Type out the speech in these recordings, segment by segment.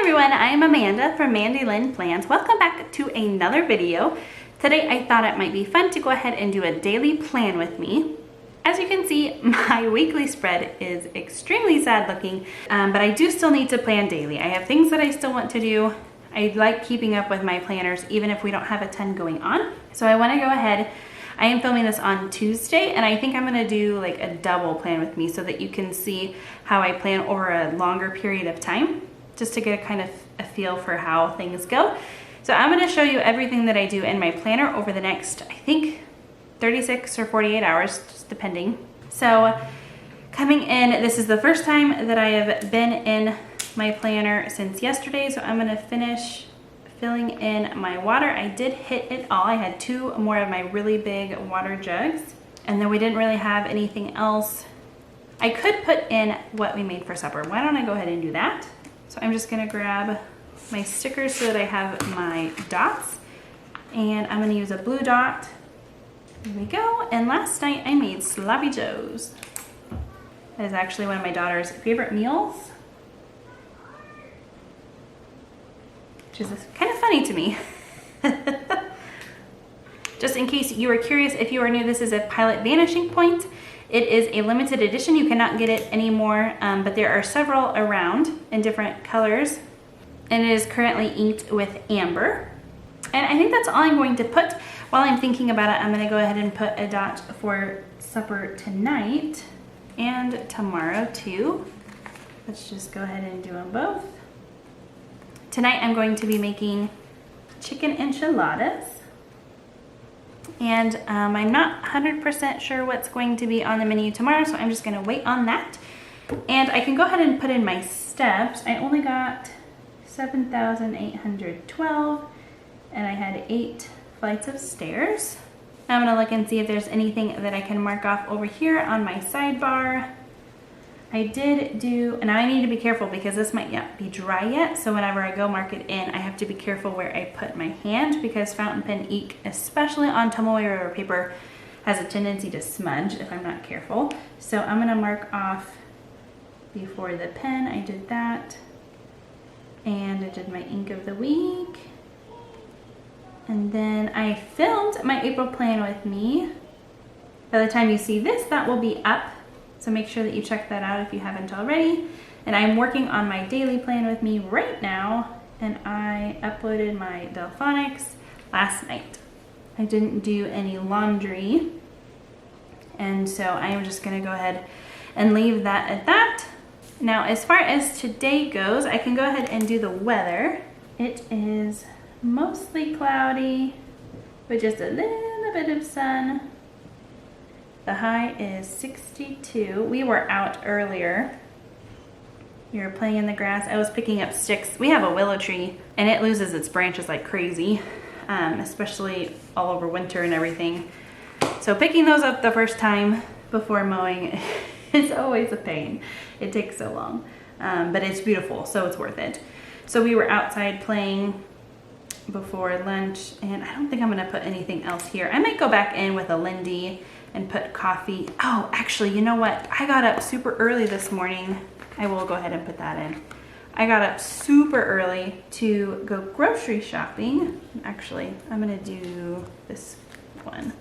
everyone, I am Amanda from Mandy Lynn Plans. Welcome back to another video. Today I thought it might be fun to go ahead and do a daily plan with me. As you can see, my weekly spread is extremely sad looking, but I do still need to plan daily. I have things that I still want to do. I like keeping up with my planners even if we don't have a ton going on. So I want to go ahead. I am filming this on Tuesday, and I think I'm gonna do like a double plan with me so that you can see how I plan over a longer period of time, just to get a kind of a feel for how things go. So I'm gonna show you everything that I do in my planner over the next, I think, 36 or 48 hours, just depending. So coming in, this is the first time that I have been in my planner since yesterday, so I'm gonna finish filling in my water. I did hit it all. I had 2 more of my really big water jugs, and then we didn't really have anything else. I could put in what we made for supper. Why don't I go ahead and do that? So I'm just gonna grab my stickers so that I have my dots, and I'm gonna use a blue dot. There we go. And last night I made sloppy joes. That is actually one of my daughter's favorite meals, which is kind of funny to me. Just in case you were curious, if you are new, this is a Pilot Vanishing Point. It is a limited edition. You cannot get it anymore, but there are several around in different colors. And it is currently inked with amber. And I think that's all I'm going to put. While I'm thinking about it, I'm gonna go ahead and put a dot for supper tonight and tomorrow too. Let's just go ahead and do them both. Tonight I'm going to be making chicken enchiladas. And I'm not 100% sure what's going to be on the menu tomorrow, so I'm just gonna wait on that. And I can go ahead and put in my steps. I only got 7,812, and I had 8 flights of stairs. I'm gonna look and see if there's anything that I can mark off over here on my sidebar. I did do, and I need to be careful because this might not be dry yet, so whenever I go mark it in, I have to be careful where I put my hand because fountain pen ink, especially on tomoe paper, has a tendency to smudge if I'm not careful. So I'm gonna mark off before the pen. I did that, and I did my ink of the week. And then I filmed my April plan with me. By the time you see this, that will be up. So make sure that you check that out if you haven't already. And I'm working on my daily plan with me right now, and I uploaded my Delphonics last night. I didn't do any laundry, and so I am just gonna go ahead and leave that at that. Now, as far as today goes, I can go ahead and do the weather. It is mostly cloudy with just a little bit of sun. The high is 62. We were out earlier. We were playing in the grass. I was picking up sticks. We have a willow tree, and it loses its branches like crazy, especially all over winter and everything. So picking those up the first time before mowing is always a pain. It takes so long, but it's beautiful, so it's worth it. So we were outside playing before lunch, and I don't think I'm gonna put anything else here. I might go back in with a Lindy and put coffee. Oh, actually, you know what? I got up super early this morning. I will go ahead and put that in. I got up super early to go grocery shopping. Actually, I'm gonna do this one.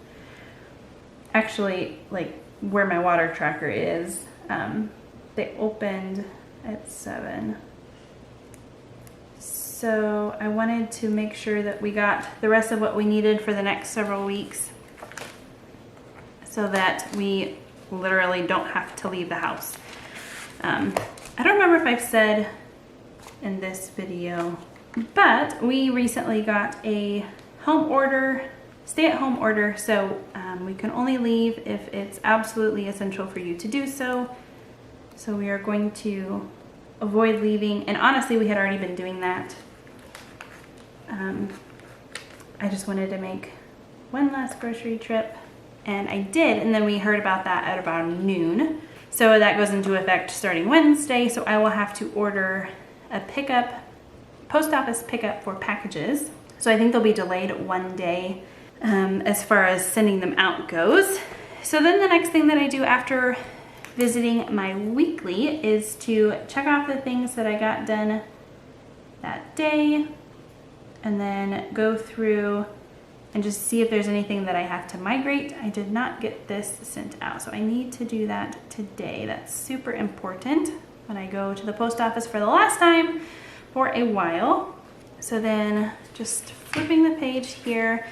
Actually, like where my water tracker is, they opened at 7. So I wanted to make sure that we got the rest of what we needed for the next several weeks, so that we literally don't have to leave the house. I don't remember if I've said in this video, but we recently got a home order, stay-at-home order, so we can only leave if it's absolutely essential for you to do so. So we are going to avoid leaving, and honestly, we had already been doing that. I just wanted to make one last grocery trip, and I did, and then we heard about that at about noon. So that goes into effect starting Wednesday, so I will have to order a pickup, post office pickup for packages. So I think they'll be delayed 1 day as far as sending them out goes. So then the next thing that I do after visiting my weekly is to check off the things that I got done that day, and then go through and just see if there's anything that I have to migrate. I did not get this sent out, so I need to do that today. That's super important when I go to the post office for the last time for a while. So then just flipping the page here.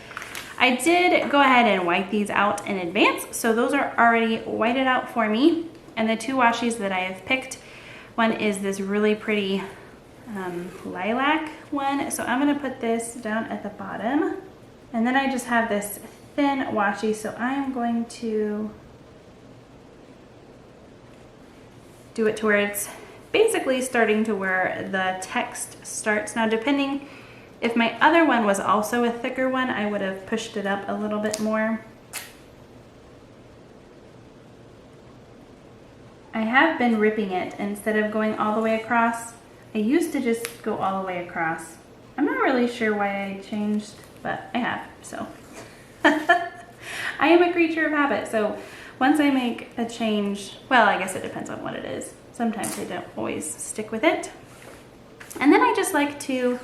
I did go ahead and white these out in advance, so those are already whited out for me. And the two washis that I have picked, one is this really pretty lilac one. So I'm gonna put this down at the bottom. And then I just have this thin washi, so I'm going to do it to where it's basically starting to where the text starts. Now, depending, if my other one was also a thicker one, I would have pushed it up a little bit more. I have been ripping it instead of going all the way across. I used to just go all the way across. I'm not really sure why I changed, but I have, so. I am a creature of habit, so once I make a change, well, I guess it depends on what it is. Sometimes I don't always stick with it. And then I just like to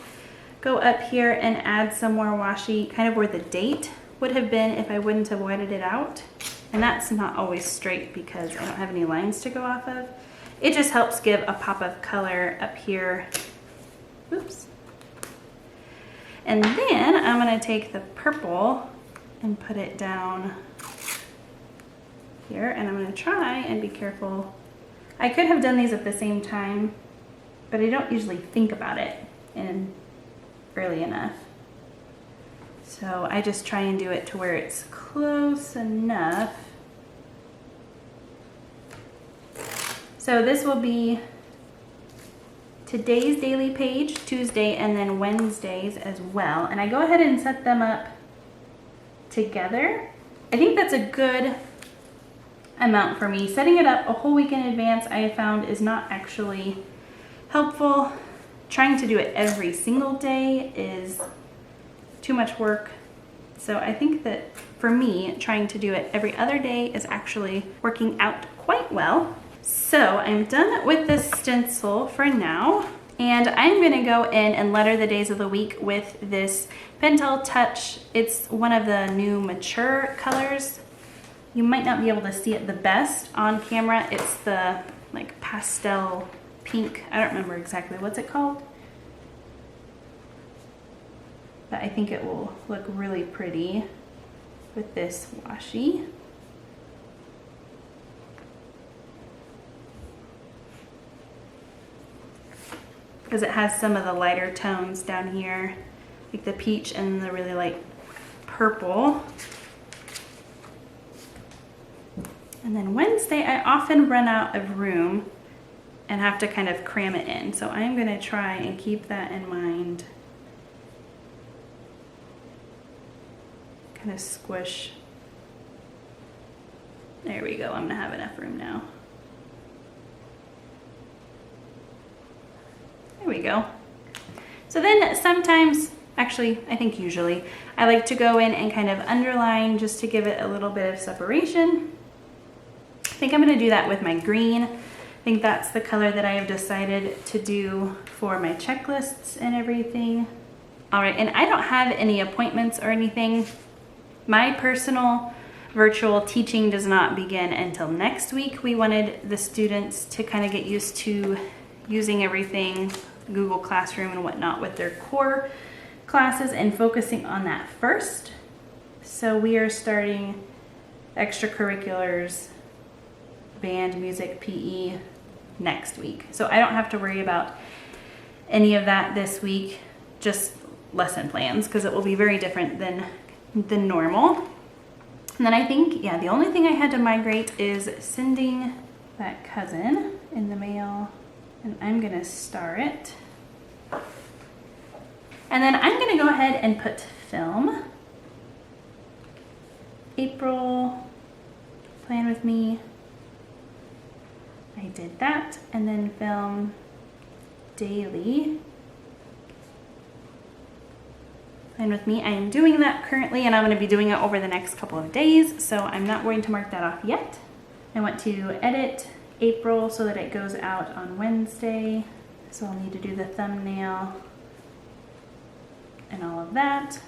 go up here and add some more washi, kind of where the date would have been if I wouldn't have whited it out. And that's not always straight because I don't have any lines to go off of. It just helps give a pop of color up here. Oops. And then I'm gonna take the purple and put it down here, and I'm gonna try and be careful. I could have done these at the same time, but I don't usually think about it early enough. So I just try and do it to where it's close enough. So this will be today's daily page, Tuesday, and then Wednesdays as well. And I go ahead and set them up together. I think that's a good amount for me. Setting it up a whole week in advance, I have found, is not actually helpful. Trying to do it every single day is too much work. So I think that for me, trying to do it every other day is actually working out quite well. So I'm done with this stencil for now, and I'm gonna go in and letter the days of the week with this Pentel Touch. It's one of the new mature colors. You might not be able to see it the best on camera. It's the like pastel pink. I don't remember exactly what's it called, but I think it will look really pretty with this washi. Because it has some of the lighter tones down here, like the peach and the really light purple. And then Wednesday, I often run out of room and have to kind of cram it in. So I'm gonna try and keep that in mind. Kind of squish. There we go, I'm gonna have enough room now. There we go. So then sometimes, actually, I think usually, I like to go in and kind of underline just to give it a little bit of separation. I think I'm gonna do that with my green. I think that's the color that I have decided to do for my checklists and everything. All right, and I don't have any appointments or anything. My personal virtual teaching does not begin until next week. We wanted the students to kind of get used to using everything, Google Classroom and whatnot, with their core classes and focusing on that first. So we are starting extracurriculars, band, music, PE next week. So I don't have to worry about any of that this week, just lesson plans, because it will be very different than normal. And then I think, yeah, the only thing I had to migrate is sending that cousin in the mail. And I'm gonna star it. And then I'm gonna go ahead and put film. April, plan with me. I did that. And then film daily. Plan with me. I am doing that currently, and I'm gonna be doing it over the next couple of days. So I'm not going to mark that off yet. I want to edit April so that it goes out on Wednesday. So I'll need to do the thumbnail. and all of that,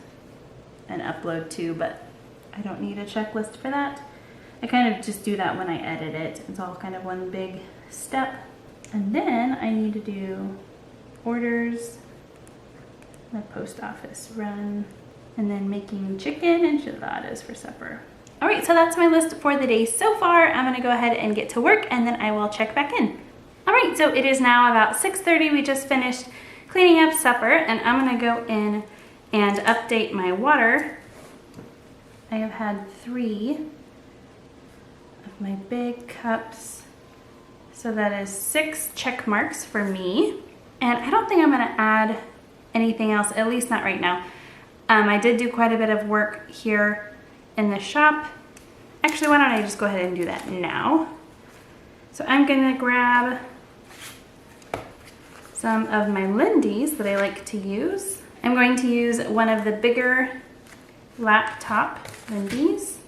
and upload too, but I don't need a checklist for that. I kind of just do that when I edit it. It's all kind of one big step. And then I need to do orders, the post office run, and then making chicken enchiladas for supper. All right, so that's my list for the day so far. I'm gonna go ahead and get to work and then I will check back in. All right, so it is now about 6:30. We just finished cleaning up supper and I'm gonna go in and update my water. I have had 3 of my big cups. So that is 6 check marks for me. And I don't think I'm gonna add anything else, at least not right now. I did do quite a bit of work here in the shop. Actually, why don't I just go ahead and do that now? So I'm gonna grab some of my Lindy's that I like to use. I'm going to use one of the bigger laptop Lindy's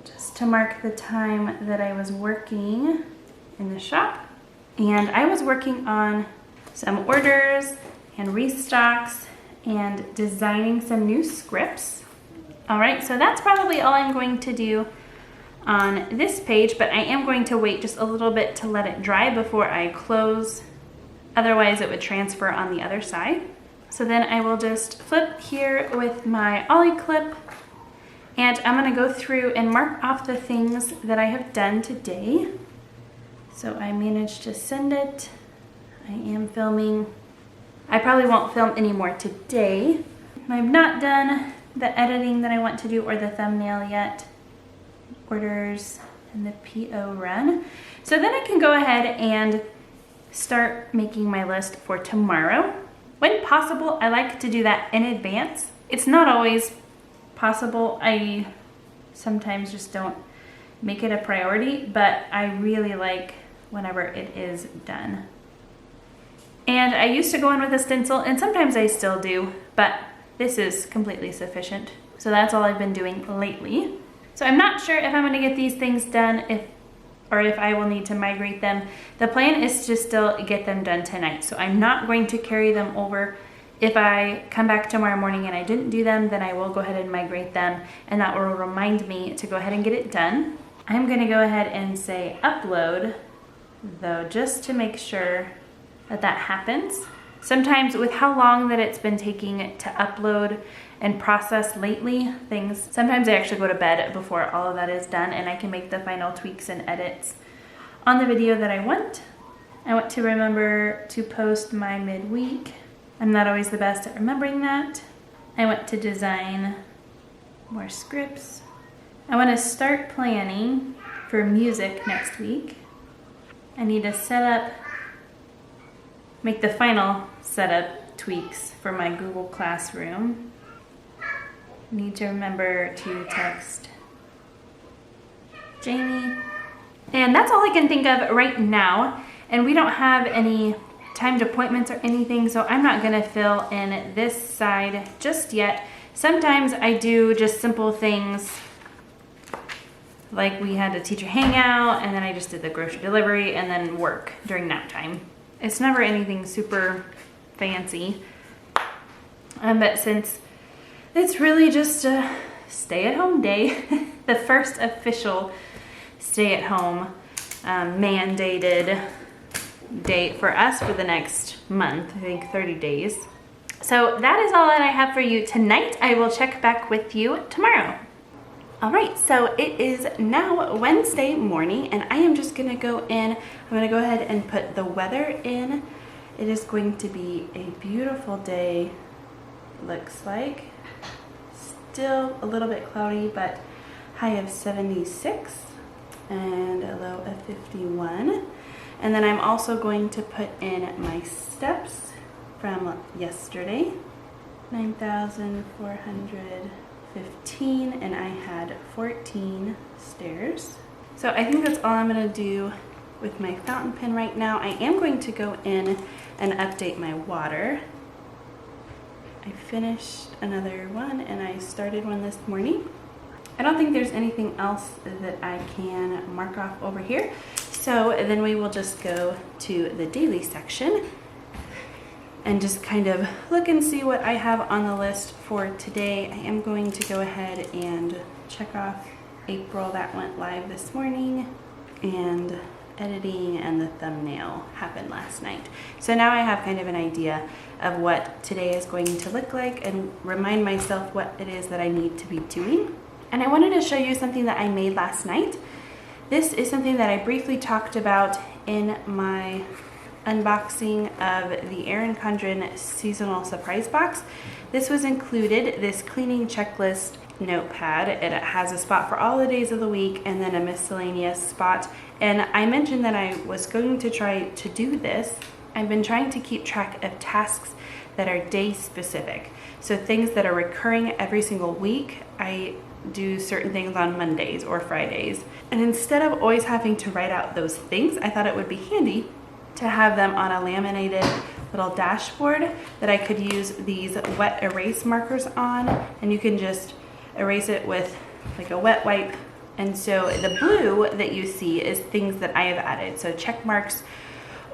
just to mark the time that I was working in the shop. And I was working on some orders and restocks and designing some new scripts. All right, so that's probably all I'm going to do on this page, but I am going to wait just a little bit to let it dry before I close. Otherwise it would transfer on the other side. So then I will just flip here with my ollie clip and I'm gonna go through and mark off the things that I have done today. So I managed to send it. I am filming. I probably won't film anymore today. I've not done the editing that I want to do or the thumbnail yet. Orders and the PO run. So then I can go ahead and start making my list for tomorrow. When possible, I like to do that in advance. It's not always possible. I sometimes just don't make it a priority, but I really like whenever it is done. And I used to go in with a stencil, and sometimes I still do, but this is completely sufficient. So that's all I've been doing lately. So I'm not sure if I'm gonna get these things done or if I will need to migrate them. The plan is to still get them done tonight. So I'm not going to carry them over. If I come back tomorrow morning and I didn't do them, then I will go ahead and migrate them, and that will remind me to go ahead and get it done. I'm gonna go ahead and say upload though, just to make sure that that happens. Sometimes with how long that it's been taking to upload and process lately, sometimes I actually go to bed before all of that is done and I can make the final tweaks and edits on the video that I want. I want to remember to post my midweek. I'm not always the best at remembering that. I want to design more scripts. I want to start planning for music next week. I need to make the final setup tweaks for my Google Classroom. I need to remember to text Jamie. And that's all I can think of right now. And we don't have any timed appointments or anything, so I'm not gonna fill in this side just yet. Sometimes I do just simple things, like we had a teacher hangout, and then I just did the grocery delivery and then work during nap time. It's never anything super fancy. But since it's really just a stay-at-home day, the first official stay-at-home mandated date for us for the next month, I think 30 days. So that is all that I have for you tonight. I will check back with you tomorrow. All right, so it is now Wednesday morning and I am just gonna go in. I'm gonna go ahead and put the weather in. It is going to be a beautiful day, looks like. Still a little bit cloudy, but high of 76 and a low of 51. And then I'm also going to put in my steps from yesterday, 9,415, and I had 14 stairs. So I think that's all I'm gonna do with my fountain pen right now. I am going to go in and update my water. I finished another one and I started one this morning. I don't think there's anything else that I can mark off over here. So then we will just go to the daily section. and just kind of look and see what I have on the list for today. I am going to go ahead and check off April. That went live this morning, and editing and the thumbnail happened last night. So now I have kind of an idea of what today is going to look like and remind myself what it is that I need to be doing. And I wanted to show you something that I made last night. This is something that I briefly talked about in my unboxing of the Erin Condren seasonal surprise box. This was included, this cleaning checklist notepad. It has a spot for all the days of the week and then a miscellaneous spot. And I mentioned that I was going to try to do this. I've been trying to keep track of tasks that are day specific. So things that are recurring every single week. I do certain things on Mondays or Fridays. And instead of always having to write out those things, I thought it would be handy to have them on a laminated little dashboard that I could use these wet erase markers on, and you can just erase it with like a wet wipe. And so the blue that you see is things that I have added, so check marks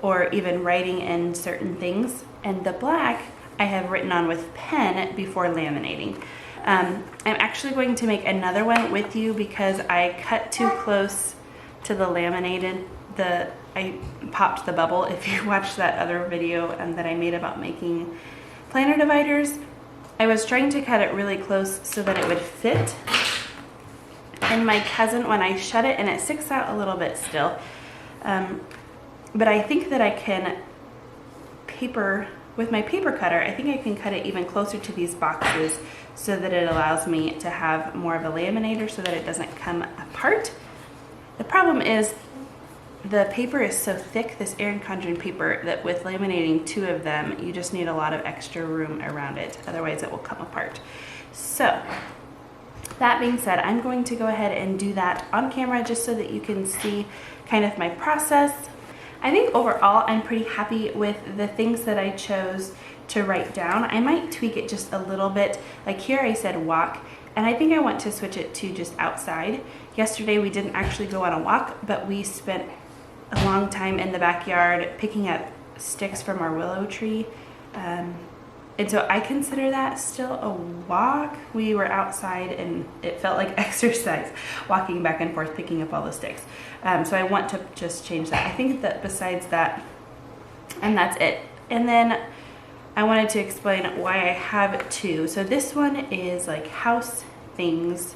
or even writing in certain things. And the black I have written on with pen before laminating. I'm actually going to make another one with you because I cut too close to the laminated. I popped the bubble if you watched that other video that I made about making planner dividers. I was trying to cut it really close so that it would fit. And my cousin, when I shut it, and it sticks out a little bit still, but I think that I can with my paper cutter, I think I can cut it even closer to these boxes so that it allows me to have more of a laminator so that it doesn't come apart. The problem is the paper is so thick, this Erin Condren paper, that with laminating two of them, you just need a lot of extra room around it. Otherwise it will come apart. So that being said, I'm going to go ahead and do that on camera just so that you can see kind of my process. I think overall I'm pretty happy with the things that I chose to write down. I might tweak it just a little bit. Like here I said walk, and I think I want to switch it to just outside. Yesterday we didn't actually go on a walk, but we spent a long time in the backyard picking up sticks from our willow tree. And so I consider that still a walk. We were outside and it felt like exercise, walking back and forth, picking up all the sticks. So I want to just change that. I think that besides that, and that's it. And then I wanted to explain why I have two. So this one is like house things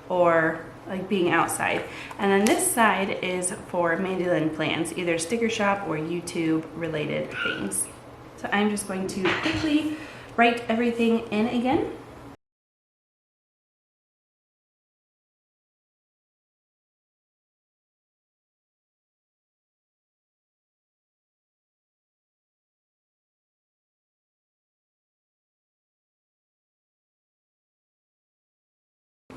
or like being outside. And then this side is for Mandy Lynn plans, either sticker shop or YouTube related things. So I'm just going to quickly write everything in again.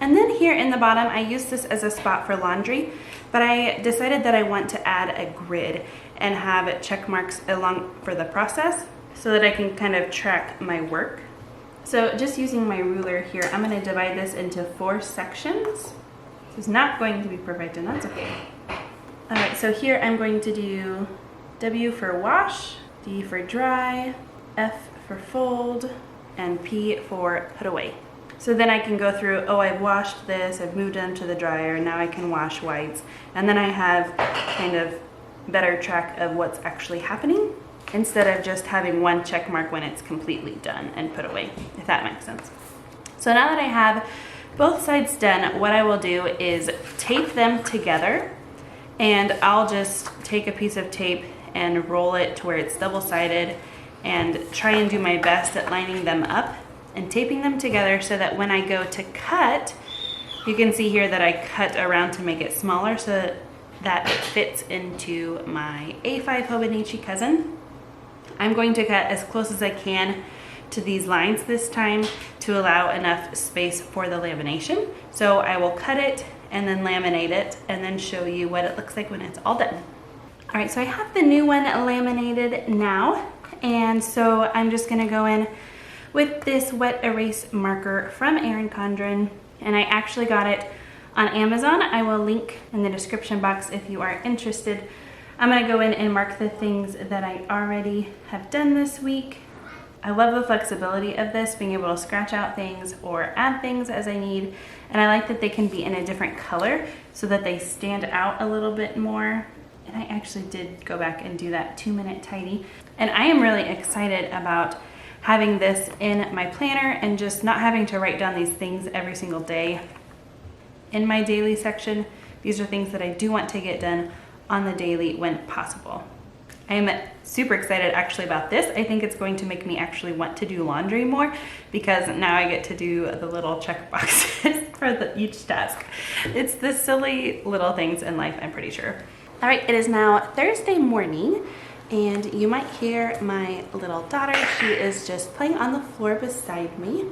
And then here in the bottom, I use this as a spot for laundry, but I decided that I want to add a grid and have check marks along for the process so that I can kind of track my work. So just using my ruler here, I'm going to divide this into 4 sections. This is not going to be perfect, and that's okay. All right, so here I'm going to do W for wash, D for dry, F for fold, and P for put away. So then I can go through, oh, I've washed this, I've moved them to the dryer, now I can wash whites. And then I have kind of better track of what's actually happening instead of just having one check mark when it's completely done and put away, if that makes sense. So now that I have both sides done, what I will do is tape them together, and I'll just take a piece of tape and roll it to where it's double-sided and try and do my best at lining them up and taping them together so that when I go to cut, you can see here that I cut around to make it smaller so that it fits into my A5 Hobonichi cousin. I'm going to cut as close as I can to these lines this time to allow enough space for the lamination. So I will cut it and then laminate it and then show you what it looks like when it's all done. All right, so I have the new one laminated now, and so I'm just gonna go in with this wet erase marker from Erin Condren, and I actually got it on Amazon. I will link in the description box if you are interested. I'm gonna go in and mark the things that I already have done this week, I love the flexibility of this, being able to scratch out things or add things as I need. And I like that they can be in a different color so that they stand out a little bit more. And I actually did go back and do that 2-minute tidy. And I am really excited about having this in my planner and just not having to write down these things every single day. In my daily section, these are things that I do want to get done on the daily when possible. I am super excited actually about this. I think it's going to make me actually want to do laundry more because now I get to do the little check boxes for each task. It's the silly little things in life, I'm pretty sure. All right, it is now Thursday morning and you might hear my little daughter. She is just playing on the floor beside me.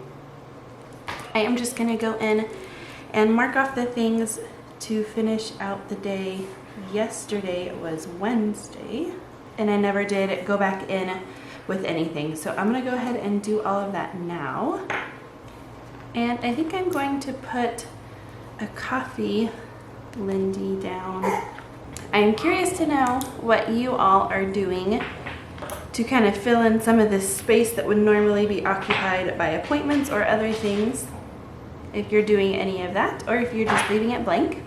I am just gonna go in and mark off the things to finish out the day. Yesterday was Wednesday, and I never did go back in with anything. So I'm gonna go ahead and do all of that now. And I think I'm going to put a coffee Lindy down. I'm curious to know what you all are doing to kind of fill in some of this space that would normally be occupied by appointments or other things. If you're doing any of that, or if you're just leaving it blank.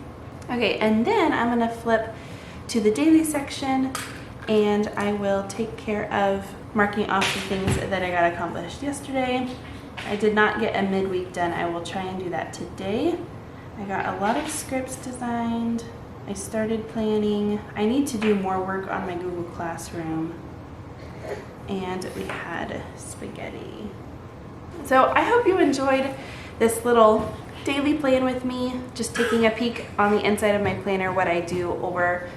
Okay, and then I'm gonna flip to the daily section and I will take care of marking off the things that I got accomplished yesterday. I did not get a midweek done. I will try and do that today. I got a lot of scripts designed. I started planning. I need to do more work on my Google Classroom. And we had spaghetti. So I hope you enjoyed this little daily plan with me, just taking a peek on the inside of my planner, what I do over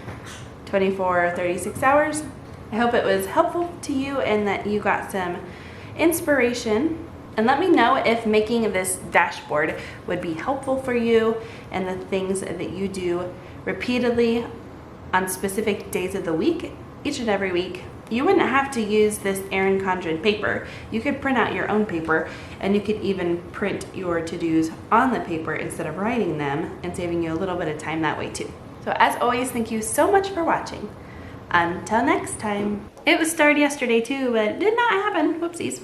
24 or 36 hours. I hope it was helpful to you and that you got some inspiration. And let me know if making this dashboard would be helpful for you and the things that you do repeatedly on specific days of the week, each and every week. You wouldn't have to use this Erin Condren paper. You could print out your own paper and you could even print your to-dos on the paper instead of writing them and saving you a little bit of time that way too. So as always, thank you so much for watching. Until next time. It was started yesterday too, but it did not happen. Whoopsies.